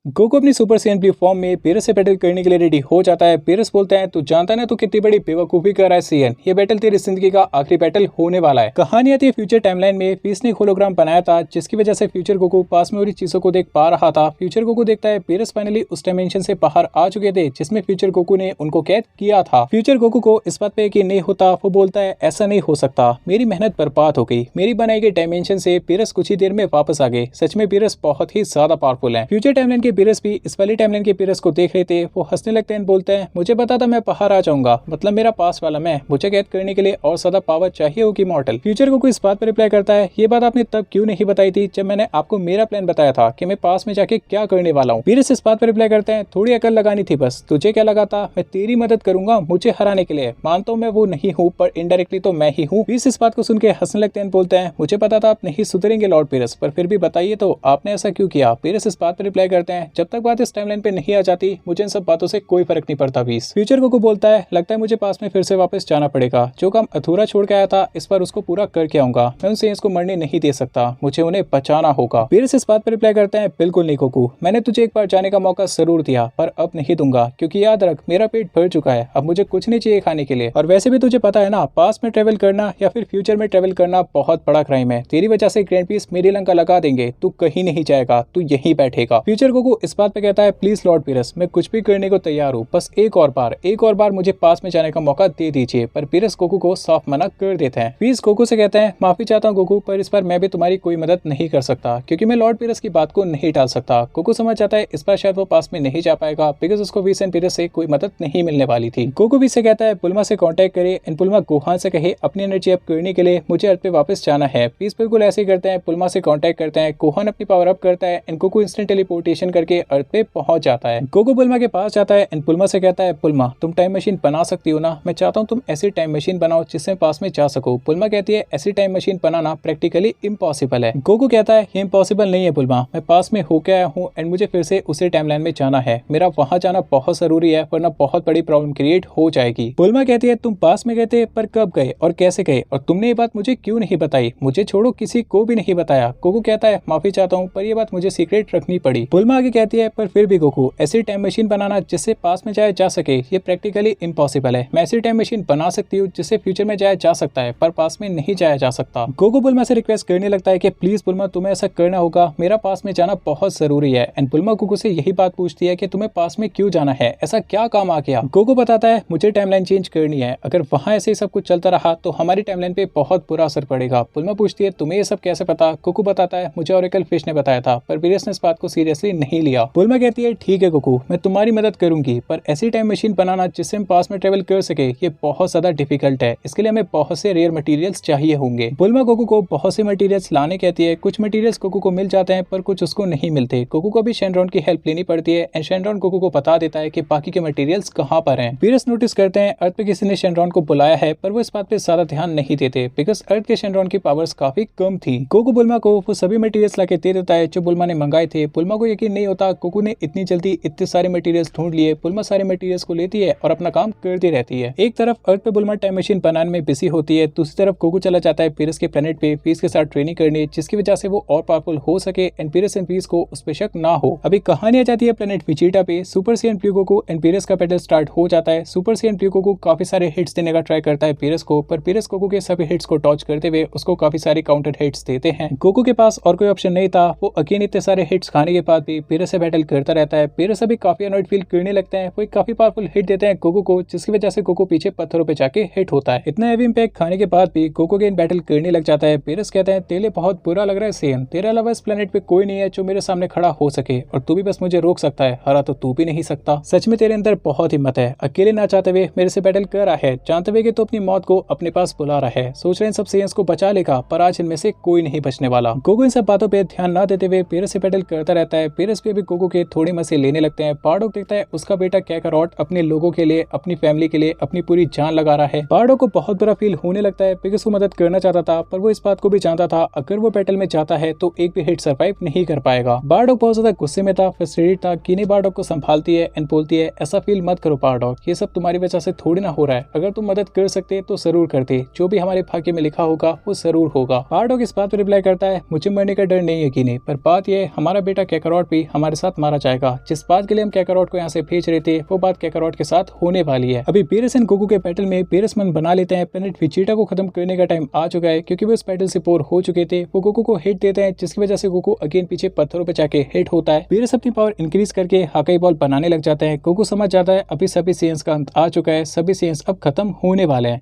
Goku अपनी super CNP form में पेरस से बैटल करने के लिए रेडी हो जाता है। पेरस बोलता है तू जानता ना तू कितनी बड़ी बेवकूफी कर रहा है सीएन, ये बैटल तेरी जिंदगी का आखिरी बैटल होने वाला है। कहानी आती है फ्यूचर टाइमलाइन में। फीस ने एक होलोग्राम बनाया था जिसकी वजह से फ्यूचर गोकू पास में हो रही चीजों को देख पा रहा था। फ्यूचर गोकू देखता है पेरस फाइनली उस डायमेंशन से बाहर आ चुके थे जिसमें फ्यूचर गोकू ने उनको कैद किया था। फ्यूचर गोकू को इस बात पे यकीन नहीं होता। वो बोलता है ऐसा नहीं हो सकता, मेरी मेहनत बर्बाद हो गई। मेरी बनाई गई डायमेंशन से पेरस कुछ ही देर में वापस आ गए। सच में पेरस बहुत ही ज्यादा पावरफुल है। फ्यूचर टाइमलाइन के पेरस भी इस टाइमलाइन के पेरस को देख रहे थे। वो हंसने लगते हैं, बोलते हैं मुझे पता था मैं बाहर आ जाऊंगा, मतलब मेरा पास वाला मैं, मुझे कैद करने के लिए और ज्यादा पावर चाहिए होगी मॉर्टल। फ्यूचर को इस बात पर रिप्लाई करता है ये बात आपने तब क्यों नहीं बताई थी जब मैंने आपको मेरा प्लान बताया था कि मैं पास में जाके क्या करने वाला हूँ। पेरस इस बात पर रिप्लाई करते हैं थोड़ी अकल लगानी थी बस, तुझे क्या लगा था मैं तेरी मदद करूंगा मुझे हराने के लिए। मानता हूँ मैं वो नहीं हूँ पर इनडायरेक्टली तो मैं ही हूँ। पेरस इस बात को सुन के हंसने लगते हैं, बोलते हैं मुझे पता था आप नहीं सुधरेंगे लॉर्ड पेरस, पर फिर भी बताइए तो आपने ऐसा क्यों किया। पेरस इस बात पर रिप्लाई करते हैं जब तक बात इस टाइमलाइन पे नहीं आ जाती मुझे इन सब बातों से कोई फर्क नहीं पड़ता। बीस फ्यूचर गोकू बोलता है लगता है मुझे पास में फिर से वापस जाना पड़ेगा। जो काम अधूरा छोड़ के आया था इस बार उसको पूरा करके आऊंगा। मैं उनसे इसको मरने नहीं दे सकता, मुझे उन्हें बचाना होगा। पेरस इस बात पर रिप्लाई करते हैं बिल्कुल नहीं गोकू, मैंने तुझे एक बार जाने का मौका जरूर दिया पर अब नहीं दूंगा, क्योंकि याद रख मेरा पेट भर चुका है, अब मुझे कुछ नहीं चाहिए खाने के लिए। और वैसे भी तुझे पता है ना पास में ट्रेवल करना या फिर फ्यूचर में ट्रेवल करना बहुत बड़ा क्राइम है। तेरी वजह से ग्रैंड पीस मेरी लंका लगा देंगे, तू कहीं नहीं जाएगा, तू यहीं बैठेगा। फ्यूचर गोकू इस बात पे कहता है प्लीज लॉर्ड पेरस मैं कुछ भी करने को तैयार हूँ, बस एक और बार मुझे पास में जाने का मौका दे दीजिए। पर पेरस गोकू को साफ मना कर देते हैं। पीस गोकू से कहते हैं माफी चाहता हूँ गोकू, पर इस बार मैं भी तुम्हारी कोई मदद नहीं कर सकता क्योंकि मैं लॉर्ड पेरस की बात को नहीं टाल सकता। गोकू समझ जाता है इस बार शायद वो पास में नहीं जा पाएगा बिकॉज उसको वीस एंड पेरस से कोई मदद नहीं मिलने वाली थी। गोकू भी से कहता है पुलमा से कॉन्टेक्ट करे एंड पुलमा गोहान से कहे अपनी एनर्जी अप करने के लिए मुझे अर्थ पे वापस जाना है। पीस बिल्कुल ऐसे ही करते हैं, पुलमा से कॉन्टेक्ट करते हैं, गोहान अपनी पावर अप करता है एंड गोकू इंस्टेंट टेलीपोर्टेशन करके अर्थ पे पहुंच जाता है। गोकू पुलमा के पास जाता है एंड पुलमा से कहता है पुलमा तुम टाइम मशीन बना सकती हो ना, मैं चाहता हूँ तुम ऐसी टाइम मशीन बनाओ जिससे पास में जा सको। पुलमा कहती है ऐसी टाइम मशीन बनाना प्रैक्टिकली इम्पॉसिबल है। गोकू कहता है ये इम्पॉसिबल नहीं है पुलमा, मैं पास में होके आया हूँ एंड मुझे फिर से उसी टाइमलाइन में जाना है, मेरा वहां जाना बहुत जरूरी है वरना बहुत बड़ी प्रॉब्लम क्रिएट हो जाएगी। पुलमा कहती है तुम पास में गए थे पर कब गए और कैसे गए और तुमने ये बात मुझे क्यों नहीं बताई, मुझे छोड़ो किसी को भी नहीं बताया। गोकू कहता है माफी चाहता हूँ पर यह बात मुझे सीक्रेट रखनी पड़ी। पुलमा आगे कहती है पर फिर भी गोकू ऐसी टाइम मशीन बनाना जिससे पास में जाया जा सके ये प्रैक्टिकली इम्पॉसिबल है। मैं ऐसी टाइम मशीन बना सकती हूँ जिससे फ्यूचर में जाया जा सकता है पर पास में नहीं जाया जा सकता। गोकू पुलमा से रिक्वेस्ट करने लगता है कि प्लीज पुलमा तुम्हें ऐसा करना होगा, मेरा पास में जाना बहुत जरूरी है। एंड पुलमा गोकू से यही बात पूछती है कि तुम्हें पास में क्यों जाना है, ऐसा क्या काम आ गया। गोकू बताता है मुझे टाइमलाइन चेंज करनी है, अगर वहाँ ऐसे ही सब कुछ चलता रहा तो हमारी टाइमलाइन पे बहुत बुरा असर पड़ेगा। पुलमा पूछती है तुम्हें ये सब कैसे पता। गोकू बताता है मुझे ऑरेकल फिश ने बताया था, पर पेरस ने इस बात को सीरियसली नहीं लिया। पुलमा कहती है ठीक है गोकू मैं तुम्हारी मदद करूंगी, पर ऐसी टाइम मशीन बनाना जिससे हम पास में ट्रेवल कर सके ये बहुत ज्यादा डिफिकल्ट है, इसके लिए हमें बहुत से रेयर मटेरियल्स चाहिए होंगे। पुलमा गोकू को बहुत से मटेरियल्स लाने कहती है। कुछ मटेरियल्स गोकू को मिल जाते हैं पर कुछ उसको नहीं मिलते। गोकू को भी शेनरॉन की हेल्प लेनी पड़ती है एंड शेनरॉन गोकू को बता देता है कि बाकी के मटेरियल्स कहाँ पर हैं। पेरस नोटिस करते हैं अर्थ पे किसी ने शेनरॉन को बुलाया है पर वो इस बात पे ज्यादा ध्यान नहीं देते बिकॉज अर्थ के शेनरॉन की पावर्स काफी कम थी। गोकू बुल्मा को वो सभी मटेरियल्स लाके दे देता है जो बुल्मा ने मंगाए थे। पुलमा को यकीन नहीं होता गोकू ने इतनी जल्दी इतने सारे मटेरियल्स ढूंढ लिए। पुलमा सारे मटेरियल्स को लेती है और अपना काम करती रहती है। एक तरफ अर्थ पे बुल्मा टाइम मशीन बनाने में बिजी होती है, दूसरी तरफ गोकू चला जाता है पेरस के प्लेनेट पे पीस के साथ ट्रेनिंग करने, जिसकी वजह से वो और पावरफुल हो सके एंड पेरस एंड पीस को उस पे शक ना हो। अभी कहानी आ जाती है प्लेनेट विजिटा पे। सुपर सीएन प्लू गोकू एंड पेरस का बैटल स्टार्ट हो जाता है। सुपर सीएन प्लू गोकू काफी सारे हिट्स देने का ट्राई करता है पेरस को, पर पेरस गोकू के सभी हिट्स को डॉज करते हुए उसको काफी सारे काउंटर हिट्स देते हैं। गोकू के पास और कोई ऑप्शन नहीं था, वो अगेन इतने सारे हिट्स खाने के बाद भी पेरस से बैटल करता रहता है। पेरस अभी काफी अनॉयड फील करने लगते हैं, वो काफी पावरफुल हिट देते हैं गोकू को, जिसकी वजह से गोकू पीछे पत्थरों पे जाके हिट होता है। इतना हेवी इंपैक्ट खाने के बाद भी गोकू अगेन बैटल करने लग जाता है। पेरस कहते हैं तेरे बहुत बुरा लग रहा है सेन, तेरे अलावा इस प्लेनेट पे कोई नहीं है जो मेरे सामने खड़ा हो सके और तू भी बस मुझे रोक सकता है, हरा तो तू भी नहीं सकता। सच में तेरे अंदर बहुत हिम्मत है, अकेले ना चाहते हुए मेरे से बैटल कर रहा है, जानते हुए कि तू अपनी मौत को अपने पास बुला रहा है, सोच रहे इन सब सेयंस को बचा लेगा पर आज इनमें से कोई नहीं बचने वाला। गोकू इन सब बातों पे ध्यान ना देते हुए पेरस से बैटल करता रहता है। पेरस पे भी गोकू के थोड़े मजे लेने लगते हैं। बारडोक देखता है उसका बेटा कैकारोट अपने लोगों के लिए, अपनी फैमिली के लिए अपनी पूरी जान लगा रहा है। बारडोक को बहुत बुरा फील होने लगता है बिकॉज वो मदद करना चाहता था, पर वो इस बात को भी जानता था अगर वो बैटल में जाता है तो एक भी हिट सर्वाइव नहीं कर पाएगा। बारडोक बहुत ज्यादा गुस्से में था, फ्रस्ट्रेटेड था। कीनी बारडोक को संभालती है एंड बोलती है ऐसा फील मत करो बारडोक, ये सब तुम्हारी वजह से थोड़ी ना हो रहा है, अगर तुम मदद कर सकते तो जरूर करते, जो भी हमारे भाग्य में लिखा होगा वो जरूर होगा। बारडोक इस बात पर रिप्लाई करता है मुझे मरने का डर नहीं है कीनी, पर बात यह हमारा बेटा कैकारोट भी हमारे साथ मारा जाएगा। जिस बात के लिए हम काकारोट को यहाँ से भेज रहे थे वो बात काकारोट के साथ होने वाली है। अभी पेरिस एंड गोकू के बैटल में पेरिस मन बना लेते हैं प्लेनेट वेजिटा को खत्म करने का टाइम आ चुका है, क्योंकि वो इस बैटल से बोर हो चुके थे। वो गोकू को हिट देते हैं जिसकी वजह से गोकू अगेन पीछे पत्थरों पे जाके हिट होता है। पेरिस अपनी पावर इंक्रीज करके हाकाई बॉल बनाने लग जाता है। गोकू समझ जाता है अभी सभी सेंस का अंत आ चुका है, सभी सेंस अब खत्म होने वाले हैं।